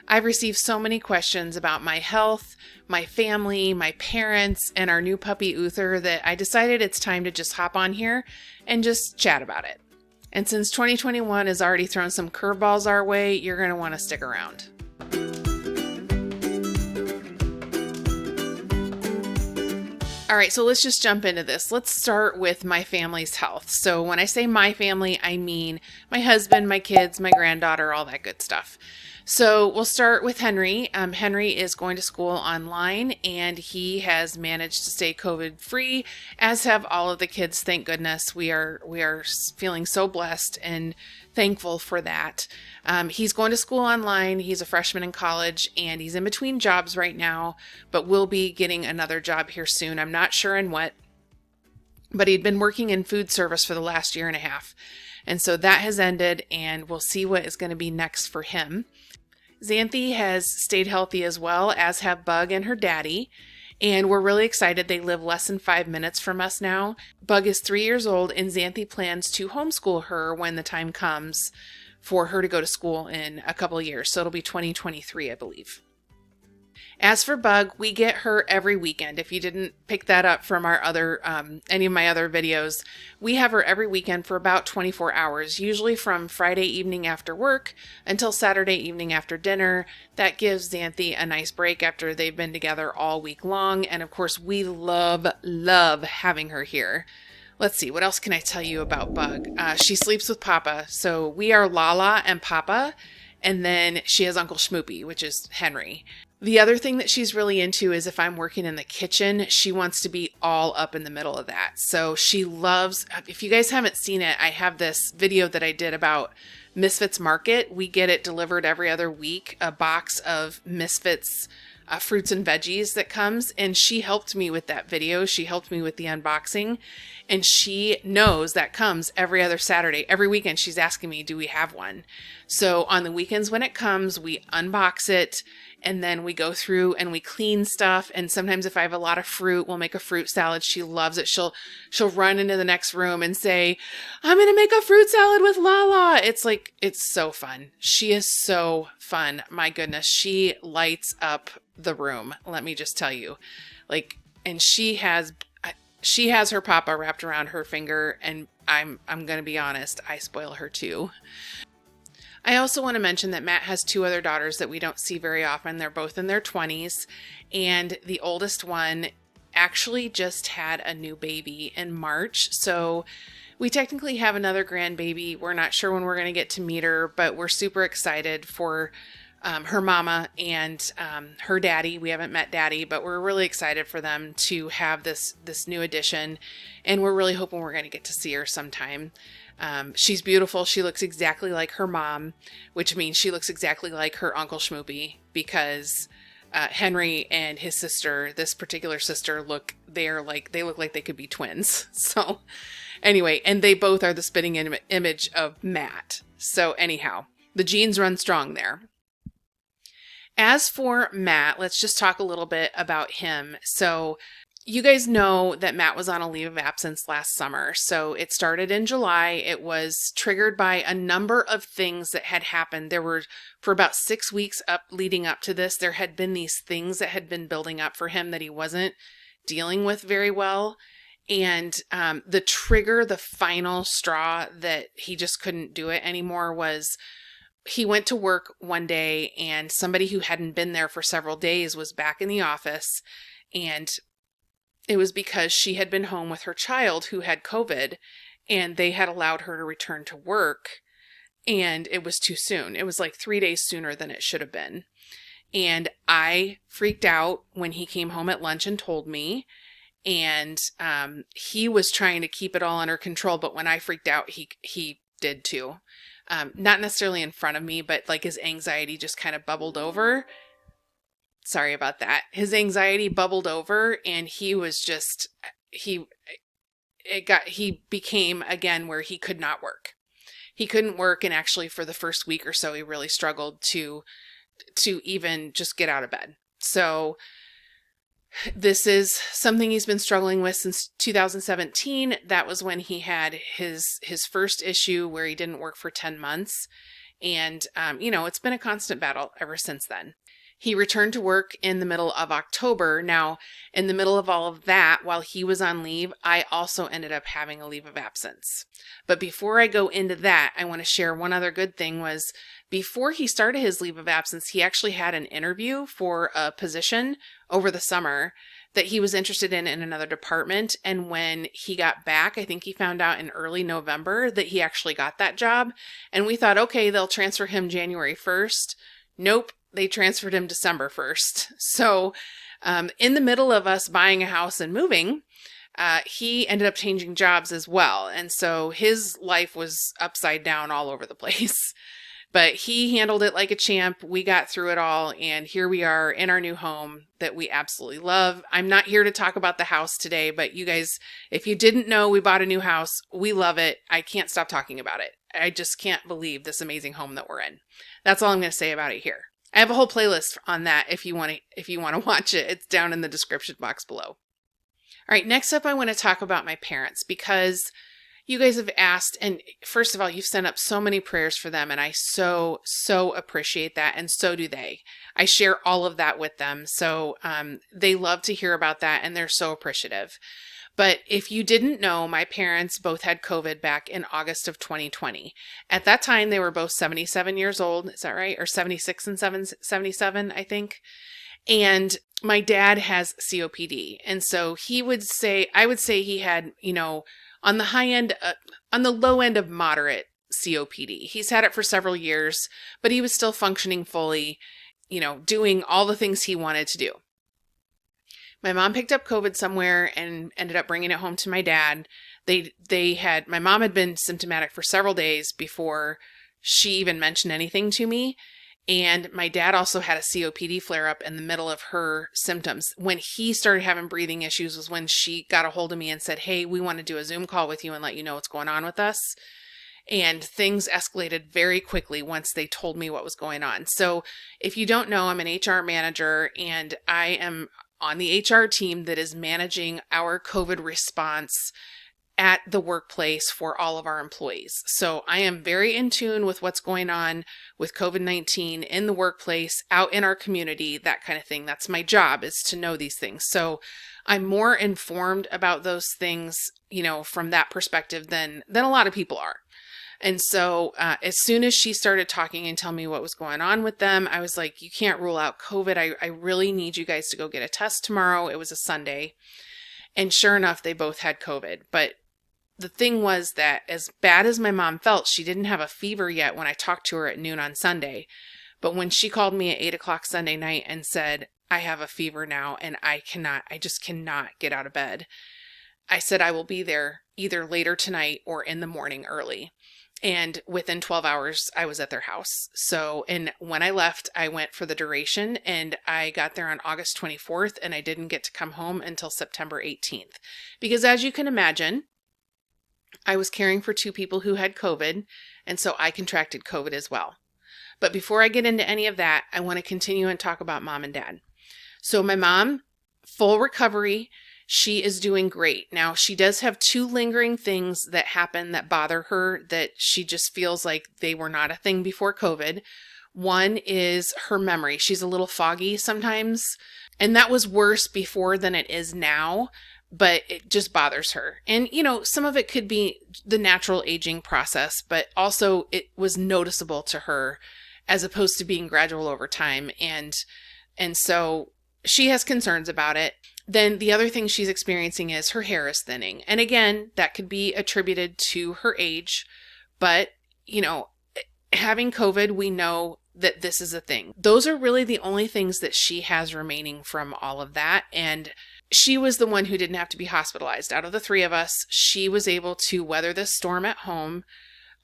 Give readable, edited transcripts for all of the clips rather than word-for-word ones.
I've received so many questions about my health, my family, my parents, and our new puppy Uther that I decided it's time to just hop on here and just chat about it. And since 2021 has already thrown some curveballs our way, you're going to want to stick around. All right, so let's just jump into this. Let's start with my family's health. So when I say my family, I mean my husband, my kids, my granddaughter, all that good stuff. So we'll start with Henry. Henry is going to school online, and he has managed to stay COVID free, as have all of the kids. Thank goodness. We are feeling so blessed and thankful for that. He's going to school online. He's a freshman in college, and he's in between jobs right now, but will be getting another job here soon. I'm not sure in what, but he'd been working in food service for the last year and a half. And so that has ended, and we'll see what is going to be next for him. Xanthi has stayed healthy as well, as have Bug and her daddy. And we're really excited. They live less than 5 minutes from us now. Bug is 3 years old, and Xanthi plans to homeschool her when the time comes for her to go to school in a couple of years. So it'll be 2023, I believe. As for Bug, we get her every weekend. If you didn't pick that up from our other, any of my other videos, we have her every weekend for about 24 hours, usually from Friday evening after work until Saturday evening after dinner. That gives Xanthi a nice break after they've been together all week long. And of course, we love having her here. Let's see, what else can I tell you about Bug? She sleeps with Papa. So we are Lala and Papa. And then she has Uncle Schmoopy, which is Henry. The other thing that she's really into is if I'm working in the kitchen, she wants to be all up in the middle of that. So she loves, if you guys haven't seen it, I have this video that I did about MISFITS Market. We get it delivered every other week, a box of MISFITS fruits and veggies that comes, and she helped me with that video. She helped me with the unboxing, and she knows that comes every other Saturday. Every weekend she's asking me, do we have one? So on the weekends when it comes, we unbox it, and then we go through and we clean stuff. And sometimes if I have a lot of fruit, we'll make a fruit salad. She loves it. She'll run into the next room and say, I'm going to make a fruit salad with Lala. It's so fun. She is so fun. My goodness. She lights up the room. Let me just tell you, and she has her Papa wrapped around her finger, and I'm going to be honest, I spoil her too. I also want to mention that Matt has 2 other daughters that we don't see very often. They're both in their 20s, and the oldest one actually just had a new baby in March. So we technically have another grandbaby. We're not sure when we're going to get to meet her, but we're super excited for her mama and her daddy. We haven't met daddy, but we're really excited for them to have this new addition, and we're really hoping we're going to get to see her sometime. She's beautiful. She looks exactly like her mom, which means she looks exactly like her Uncle Schmoopy, because Henry and his sister, this particular sister, look like they could be twins. So anyway, and they both are the spitting image of Matt. So anyhow, the genes run strong there. As for Matt, let's just talk a little bit about him. So you guys know that Matt was on a leave of absence last summer. So it started in July. It was triggered by a number of things that had happened. There were, for about 6 weeks leading up to this, there had been these things that had been building up for him that he wasn't dealing with very well. And the trigger, the final straw that he just couldn't do it anymore was he went to work one day, and somebody who hadn't been there for several days was back in the office, and it was because she had been home with her child who had COVID, and they had allowed her to return to work, and it was too soon. It was like 3 days sooner than it should have been. And I freaked out when he came home at lunch and told me, and he was trying to keep it all under control, but when I freaked out, he did too. Not necessarily in front of me, but like his anxiety just kind of bubbled over. Sorry about that. His anxiety bubbled over, and he was just, he became again where he could not work. He couldn't work, and actually for the first week or so, he really struggled to even just get out of bed. So this is something he's been struggling with since 2017. That was when he had his first issue where he didn't work for 10 months. And, it's been a constant battle ever since then. He returned to work in the middle of October. Now, in the middle of all of that, while he was on leave, I also ended up having a leave of absence. But before I go into that, I want to share one other good thing was before he started his leave of absence, he actually had an interview for a position over the summer that he was interested in another department. And when he got back, I think he found out in early November that he actually got that job. And we thought, okay, they'll transfer him January 1st. Nope. They transferred him December 1st. So in the middle of us buying a house and moving, he ended up changing jobs as well. And so his life was upside down all over the place. But he handled it like a champ. We got through it all. And here we are in our new home that we absolutely love. I'm not here to talk about the house today, but you guys, if you didn't know, we bought a new house. We love it. I can't stop talking about it. I just can't believe this amazing home that we're in. That's all I'm going to say about it here. I have a whole playlist on that if you want to watch it. It's down in the description box below. All right, next up I want to talk about my parents because you guys have asked, and first of all, you've sent up so many prayers for them, and I so appreciate that, and so do they. I share all of that with them, so they love to hear about that, and they're so appreciative. But if you didn't know, my parents both had COVID back in August of 2020. At that time, they were both 77 years old. Is that right? Or 76 and 77, I think. And my dad has COPD. And so I would say he had, on the high end, on the low end of moderate COPD. He's had it for several years, but he was still functioning fully, doing all the things he wanted to do. My mom picked up COVID somewhere and ended up bringing it home to my dad. My mom had been symptomatic for several days before she even mentioned anything to me. And my dad also had a COPD flare up in the middle of her symptoms. When he started having breathing issues was when she got a hold of me and said, hey, we want to do a Zoom call with you and let you know what's going on with us. And things escalated very quickly once they told me what was going on. So if you don't know, I'm an HR manager and I am on the HR team that is managing our COVID response at the workplace for all of our employees. So I am very in tune with what's going on with COVID-19 in the workplace, out in our community, that kind of thing. That's my job, is to know these things. So I'm more informed about those things, from that perspective than a lot of people are. And so as soon as she started talking and telling me what was going on with them, I was like, you can't rule out COVID. I really need you guys to go get a test tomorrow. It was a Sunday. And sure enough, they both had COVID. But the thing was that as bad as my mom felt, she didn't have a fever yet when I talked to her at noon on Sunday. But when she called me at 8 o'clock Sunday night and said, I have a fever now and I just cannot get out of bed, I said, I will be there either later tonight or in the morning early. And within 12 hours, I was at their house. So, and when I left, I went for the duration and I got there on August 24th and I didn't get to come home until September 18th. Because as you can imagine, I was caring for two people who had COVID, and so I contracted COVID as well. But before I get into any of that, I want to continue and talk about mom and dad. So my mom, full recovery. She is doing great. Now, she does have two lingering things that happen that bother her that she just feels like they were not a thing before COVID. One is her memory. She's a little foggy sometimes, and that was worse before than it is now, but it just bothers her. And, some of it could be the natural aging process, but also it was noticeable to her as opposed to being gradual over time. And so she has concerns about it. Then the other thing she's experiencing is her hair is thinning. And again, that could be attributed to her age. But, having COVID, we know that this is a thing. Those are really the only things that she has remaining from all of that. And she was the one who didn't have to be hospitalized. Out of the three of us, she was able to weather this storm at home.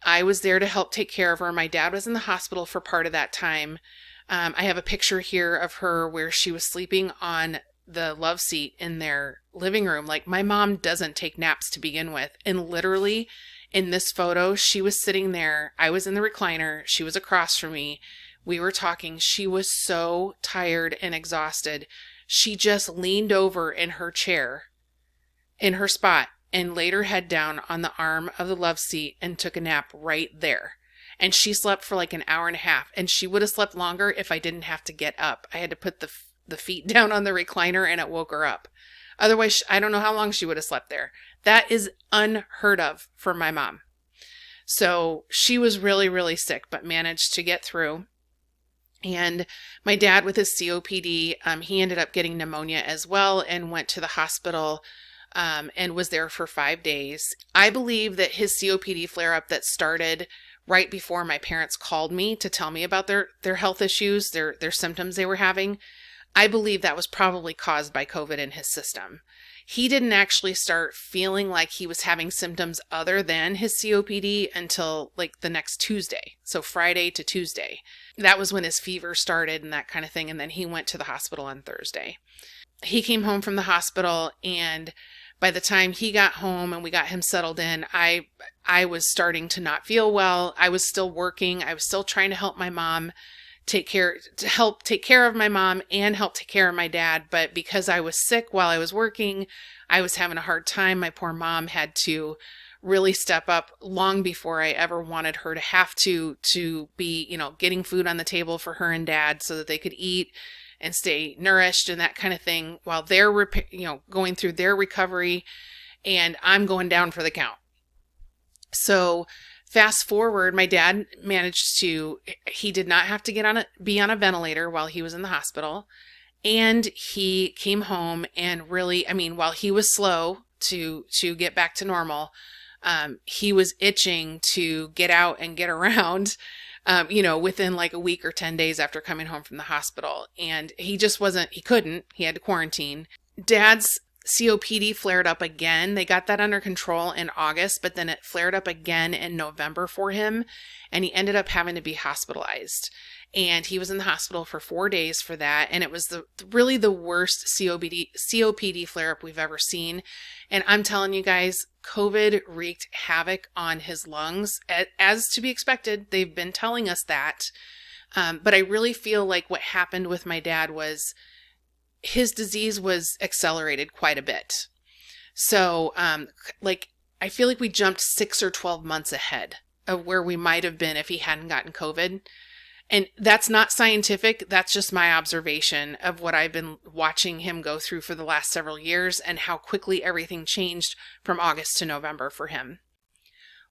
I was there to help take care of her. My dad was in the hospital for part of that time. I have a picture here of her where she was sleeping on the love seat in their living room. Like, my mom doesn't take naps to begin with. And literally in this photo, she was sitting there. I was in the recliner. She was across from me. We were talking. She was so tired and exhausted. She just leaned over in her chair, in her spot, and laid her head down on the arm of the love seat and took a nap right there. and she slept for like an hour and a half, and she would have slept longer if I didn't have to get up. I had to put the feet down on the recliner and it woke her up. Otherwise, I don't know how long she would have slept there. That is unheard of for my mom. So she was really, really sick, but managed to get through. And my dad with his COPD, he ended up getting pneumonia as well and went to the hospital and was there for 5 days. I believe that his COPD flare-up that started right before my parents called me to tell me about their health issues, their symptoms they were having, I believe that was probably caused by COVID in his system. He didn't actually start feeling like he was having symptoms other than his COPD until like the next Tuesday. So Friday to Tuesday. That was when his fever started and that kind of thing. And then he went to the hospital on Thursday. He came home from the hospital, and by the time he got home and we got him settled in, I was starting to not feel well. I was still working. I was still trying to help my mom help take care of my mom and help take care of my dad. But because I was sick while I was working, I was having a hard time. My poor mom had to really step up long before I ever wanted her to have to be, getting food on the table for her and dad so that they could eat and stay nourished and that kind of thing while they're, going through their recovery, and I'm going down for the count. So fast forward, my dad he did not have to be on a ventilator while he was in the hospital. And he came home and really, while he was slow to get back to normal, he was itching to get out and get around, within like a week or 10 days after coming home from the hospital. And he had to quarantine. Dad's COPD flared up again. They got that under control in August, but then it flared up again in November for him, and he ended up having to be hospitalized. And he was in the hospital for 4 days for that, and it was really the worst COPD flare-up we've ever seen. And I'm telling you guys, COVID wreaked havoc on his lungs, as to be expected. They've been telling us that. But I really feel like what happened with my dad was his disease was accelerated quite a bit. So, I feel like we jumped 6 or 12 months ahead of where we might have been if he hadn't gotten COVID. And that's not scientific. That's just my observation of what I've been watching him go through for the last several years and how quickly everything changed from August to November for him.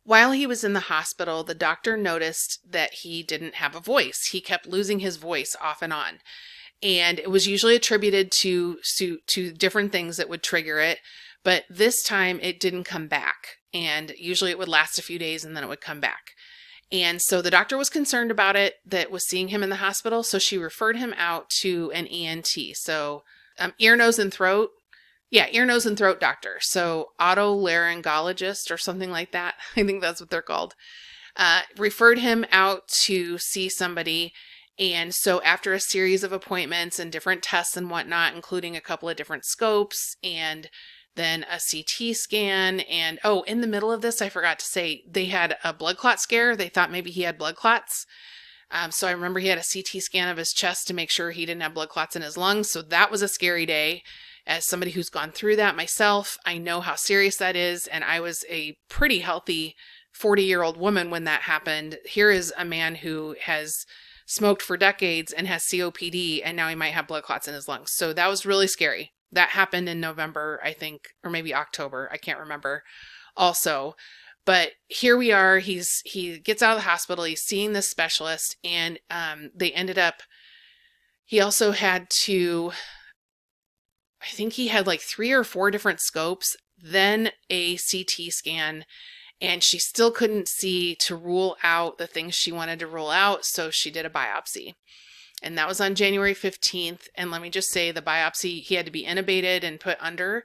While he was in the hospital, the doctor noticed that he didn't have a voice. He kept losing his voice off and on. And it was usually attributed to different things that would trigger it. But this time it didn't come back. And usually it would last a few days and then it would come back. And so the doctor was concerned about it, that was seeing him in the hospital. So she referred him out to an ENT. So ear, nose, and throat. Yeah, ear, nose, and throat doctor. So otolaryngologist or something like that. I think that's what they're called. Referred him out to see somebody. And so after a series of appointments and different tests and whatnot, including a couple of different scopes and then a CT scan. And in the middle of this, I forgot to say, they had a blood clot scare. They thought maybe he had blood clots. So I remember he had a CT scan of his chest to make sure he didn't have blood clots in his lungs. So that was a scary day. As somebody who's gone through that myself, I know how serious that is. And I was a pretty healthy 40-year-old woman when that happened. Here is a man who has smoked for decades and has COPD, and now he might have blood clots in his lungs. So that was really scary. That happened in November, I think, or maybe October. I can't remember also. But here we are. He gets out of the hospital. He's seeing this specialist, and he also had to, I think he had like 3 or 4 different scopes, then a CT scan, and she still couldn't see to rule out the things she wanted to rule out. So she did a biopsy. And that was on January 15th. And let me just say, the biopsy, he had to be intubated and put under.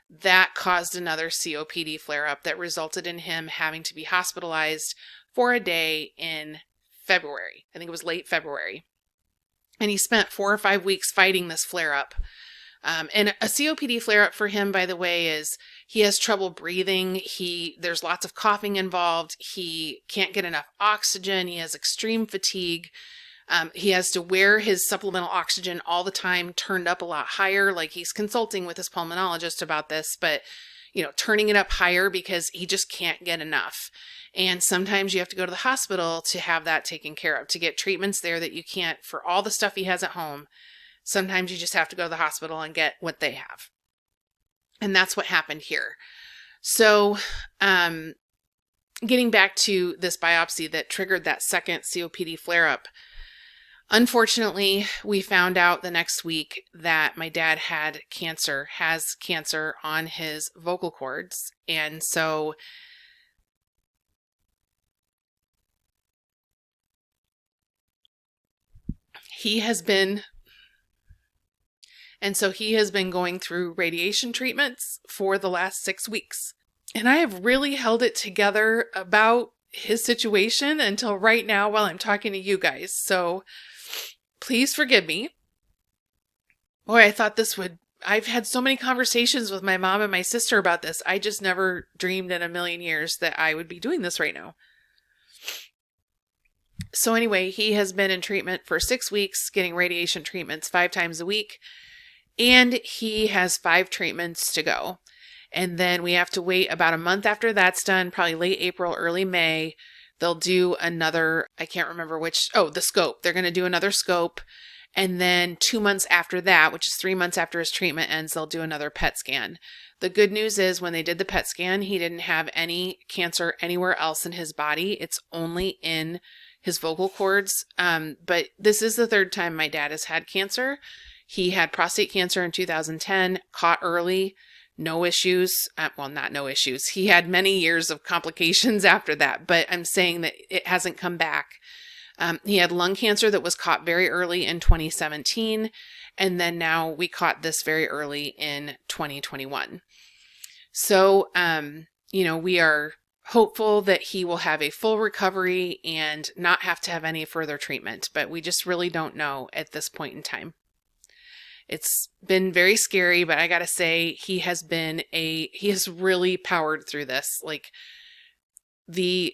That caused another COPD flare-up that resulted in him having to be hospitalized for a day in February. I think it was late February. And he spent 4 or 5 weeks fighting this flare-up. And a COPD flare-up for him, by the way, is he has trouble breathing. There's lots of coughing involved. He can't get enough oxygen. He has extreme fatigue. He has to wear his supplemental oxygen all the time, turned up a lot higher. Like, he's consulting with his pulmonologist about this, but turning it up higher because he just can't get enough. And sometimes you have to go to the hospital to have that taken care of, to get treatments there that you can't for all the stuff he has at home. Sometimes you just have to go to the hospital and get what they have. And that's what happened here. So, getting back to this biopsy that triggered that second COPD flare-up, unfortunately, we found out the next week that my dad has cancer on his vocal cords. And so he has been going through radiation treatments for the last 6 weeks. And I have really held it together about his situation until right now while I'm talking to you guys. So please forgive me. Boy, I've had so many conversations with my mom and my sister about this. I just never dreamed in a million years that I would be doing this right now. So anyway, he has been in treatment for 6 weeks, getting radiation treatments 5 times a week. And he has 5 treatments to go. And then we have to wait about a month after that's done, probably late April, early May. They'll do another, I can't remember the scope. They're going to do another scope. And then 2 months after that, which is 3 months after his treatment ends, they'll do another PET scan. The good news is when they did the PET scan, he didn't have any cancer anywhere else in his body. It's only in his vocal cords. But this is the 3rd time my dad has had cancer. He had prostate cancer in 2010, caught early, no issues. Well, not no issues. He had many years of complications after that, but I'm saying that it hasn't come back. He had lung cancer that was caught very early in 2017, and then now we caught this very early in 2021. So, we are hopeful that he will have a full recovery and not have to have any further treatment, but we just really don't know at this point in time. It's been very scary, but I gotta say, he has really powered through this. Like, the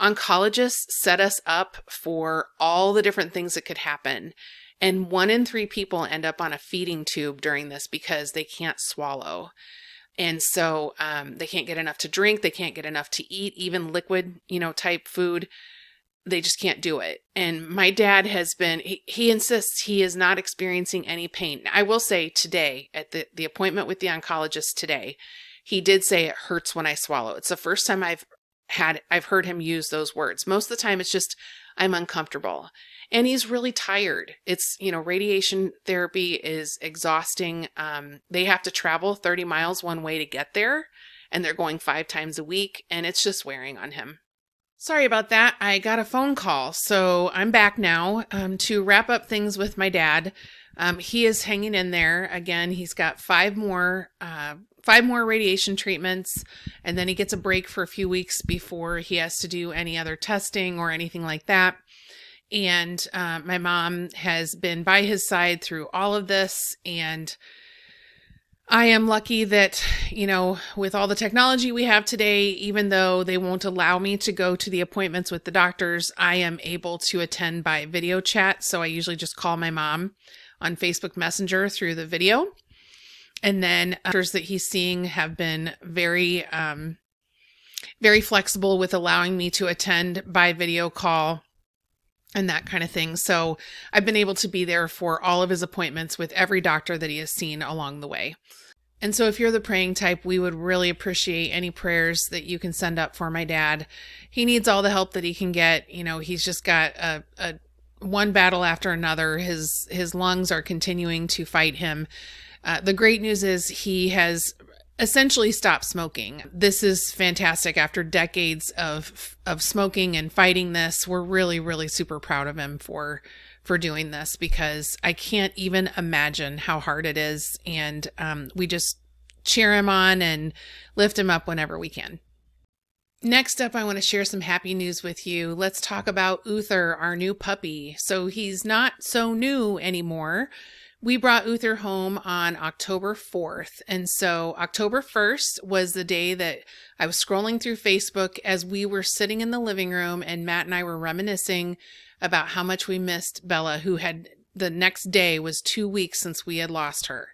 oncologists set us up for all the different things that could happen. And 1 in 3 people end up on a feeding tube during this because they can't swallow. And so, they can't get enough to drink. They can't get enough to eat, even liquid, type food. They just can't do it. And my dad has been, he insists he is not experiencing any pain. I will say today at the appointment with the oncologist today, he did say it hurts when I swallow. It's the first time I've heard him use those words. Most of the time it's just, I'm uncomfortable. And he's really tired. It's, radiation therapy is exhausting. They have to travel 30 miles one way to get there, and they're going 5 times a week, and it's just wearing on him. Sorry about that. I got a phone call, so I'm back now to wrap up things with my dad. He is hanging in there. Again, he's got 5 more radiation treatments, and then he gets a break for a few weeks before he has to do any other testing or anything like that. And my mom has been by his side through all of this, and I am lucky that, with all the technology we have today, even though they won't allow me to go to the appointments with the doctors, I am able to attend by video chat. So I usually just call my mom on Facebook Messenger through the video. And then doctors that he's seeing have been very, very flexible with allowing me to attend by video call and that kind of thing. So I've been able to be there for all of his appointments with every doctor that he has seen along the way. And so if you're the praying type, we would really appreciate any prayers that you can send up for my dad. He needs all the help that he can get. He's just got a one battle after another. His lungs are continuing to fight him. The great news is he has essentially stopped smoking. This is fantastic. After decades of smoking and fighting this, we're really, really super proud of him for doing this, because I can't even imagine how hard it is. And we just cheer him on and lift him up whenever we can. Next up, I want to share some happy news with you. Let's talk about Uther, our new puppy. So he's not so new anymore. We brought Uther home on October 4th. And so October 1st was the day that I was scrolling through Facebook as we were sitting in the living room, and Matt and I were reminiscing about how much we missed Bella, who had the next day was 2 weeks since we had lost her.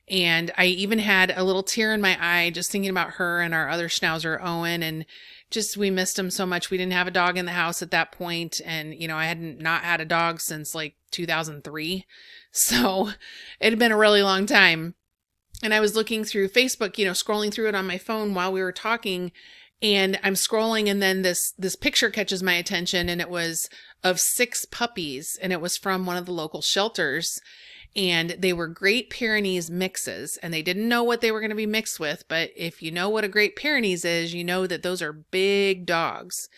And I even had a little tear in my eye just thinking about her and our other schnauzer, Owen. And just, we missed him so much. We didn't have a dog in the house at that point. And, I hadn't not had a dog since like 2003. So it had been a really long time. And I was looking through Facebook, scrolling through it on my phone while we were talking. And I'm scrolling, and then this picture catches my attention, and it was of 6 puppies, and it was from one of the local shelters. And they were Great Pyrenees mixes, and they didn't know what they were going to be mixed with. But if you know what a Great Pyrenees is, you know that those are big dogs.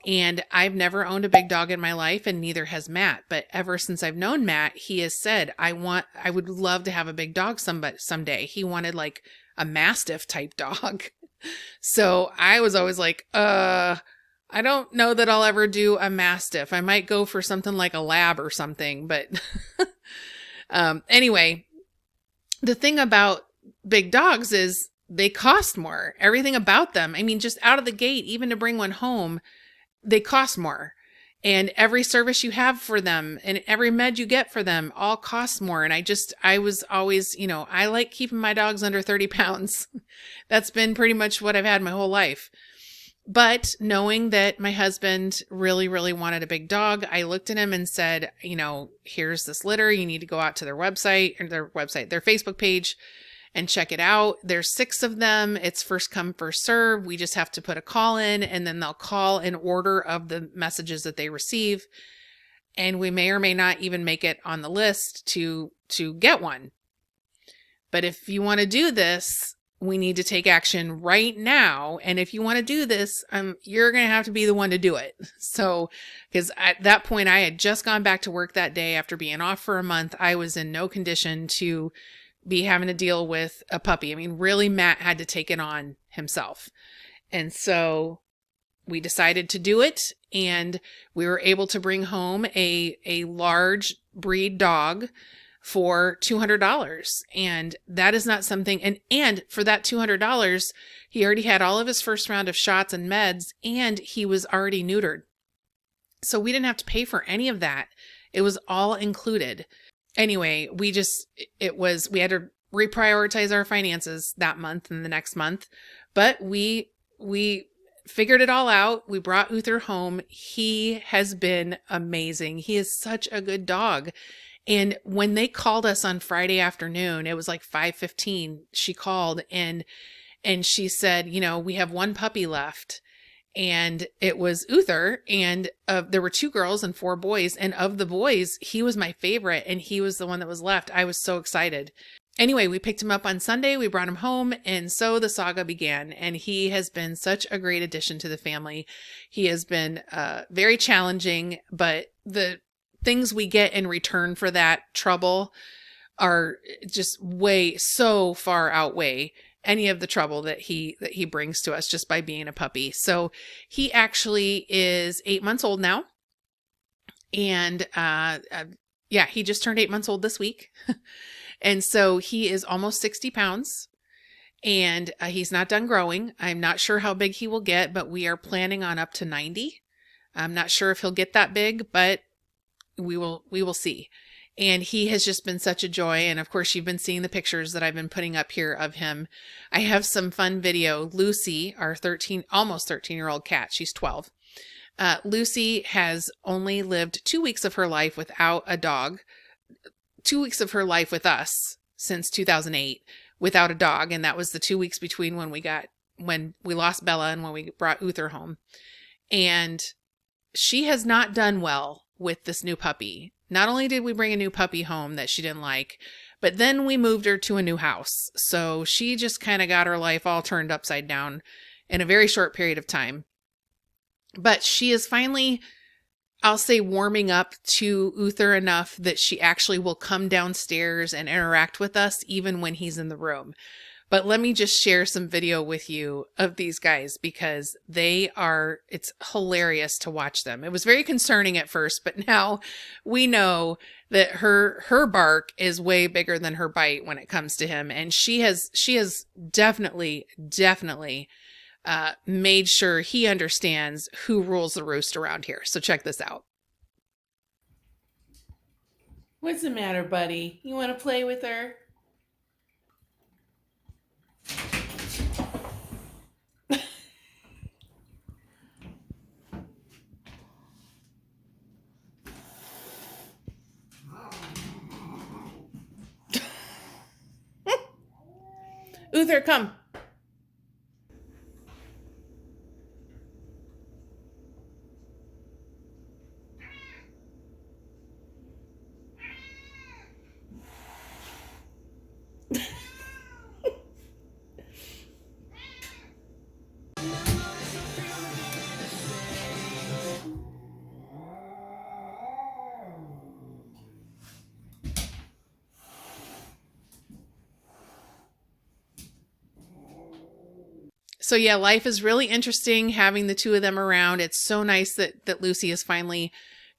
And I've never owned a big dog in my life, and neither has Matt. But ever since I've known Matt, he has said, I would love to have a big dog someday. He wanted like a Mastiff type dog. So I was always like, I don't know that I'll ever do a Mastiff. I might go for something like a Lab or something. But anyway, the thing about big dogs is they cost more. Everything about them. I mean, just out of the gate, even to bring one home, they cost more. And every service you have for them and every med you get for them all costs more. And I was always, I like keeping my dogs under 30 pounds. That's been pretty much what I've had my whole life. But knowing that my husband really, really wanted a big dog, I looked at him and said, here's this litter. You need to go out to their Facebook page and check it out. There's 6 of them. It's first come, first serve. We just have to put a call in, and then they'll call in order of the messages that they receive. And we may or may not even make it on the list to get one. But if you want to do this, we need to take action right now. And if you want to do this, you're going to have to be the one to do it. So, because at that point I had just gone back to work that day after being off for a month. I was in no condition to be having to deal with a puppy. I mean, really, Matt had to take it on himself. And so we decided to do it, and we were able to bring home a large breed dog for $200. And that is not something, and for that $200, he already had all of his first round of shots and meds, and he was already neutered. So we didn't have to pay for any of that. It was all included. Anyway, we had to reprioritize our finances that month and the next month, but we figured it all out. We brought Uther home. He has been amazing. He is such a good dog. And when they called us on Friday afternoon, it was like 5:15, she called and she said, we have 1 puppy left. And it was Uther, and there were 2 girls and 4 boys. And of the boys, he was my favorite, and he was the one that was left. I was so excited. Anyway, we picked him up on Sunday. We brought him home. And so the saga began. And he has been such a great addition to the family. He has been very challenging, but the things we get in return for that trouble are just so far outweigh any of the trouble that he brings to us just by being a puppy. So he actually is 8 months old now. And he just turned 8 months old this week. And so he is almost 60 pounds, and he's not done growing. I'm not sure how big he will get, but we are planning on up to 90. I'm not sure if he'll get that big, but we will see. And he has just been such a joy. And of course, you've been seeing the pictures that I've been putting up here of him. I have some fun video. Lucy, our almost 13-year-old cat, she's 12. Lucy has only lived 2 weeks of her life without a dog, 2 weeks of her life with us since 2008 without a dog. And that was the 2 weeks between when we lost Bella and when we brought Uther home. And she has not done well with this new puppy. Not only did we bring a new puppy home that she didn't like, but then we moved her to a new house. So she just kind of got her life all turned upside down in a very short period of time. But she is finally, I'll say, warming up to Uther enough that she actually will come downstairs and interact with us even when he's in the room. But let me just share some video with you of these guys because it's hilarious to watch them. It was very concerning at first, but now we know that her bark is way bigger than her bite when it comes to him. And she has definitely made sure he understands who rules the roost around here. So check this out. What's the matter, buddy? You want to play with her? Uther, come. So yeah, life is really interesting having the two of them around. It's so nice that Lucy is finally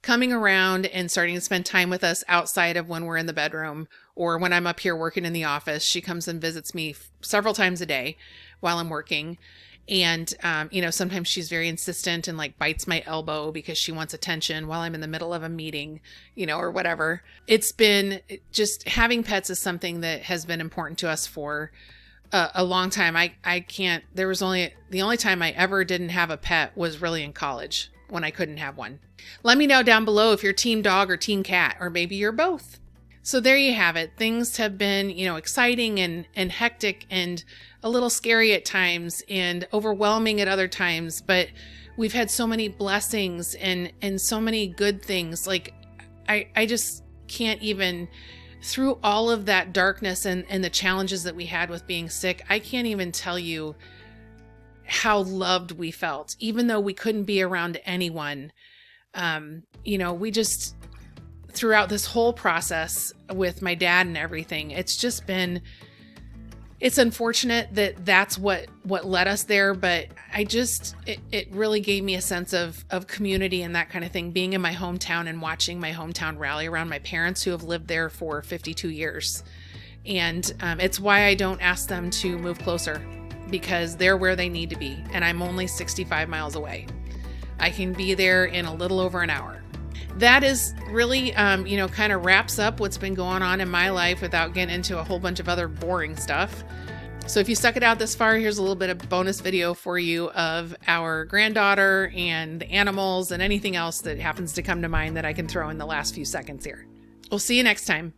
coming around and starting to spend time with us outside of when we're in the bedroom or when I'm up here working in the office. She comes and visits me several times a day while I'm working. And, sometimes she's very insistent and like bites my elbow because she wants attention while I'm in the middle of a meeting, or whatever. It's been just having pets is something that has been important to us for a long time. The only time I ever didn't have a pet was really in college when I couldn't have one. Let me know down below if you're team dog or team cat, or maybe you're both. So there you have it. Things have been, exciting and hectic and a little scary at times and overwhelming at other times, but we've had so many blessings and so many good things. Like I just can't even, through all of that darkness and the challenges that we had with being sick, I can't even tell you how loved we felt, even though we couldn't be around anyone. We just, throughout this whole process with my dad and everything, it's unfortunate that that's what led us there, but it really gave me a sense of community and that kind of thing, being in my hometown and watching my hometown rally around my parents who have lived there for 52 years. And it's why I don't ask them to move closer, because they're where they need to be. And I'm only 65 miles away. I can be there in a little over an hour. That is really, kind of wraps up what's been going on in my life without getting into a whole bunch of other boring stuff. So if you stuck it out this far, here's a little bit of bonus video for you of our granddaughter and the animals and anything else that happens to come to mind that I can throw in the last few seconds here. We'll see you next time.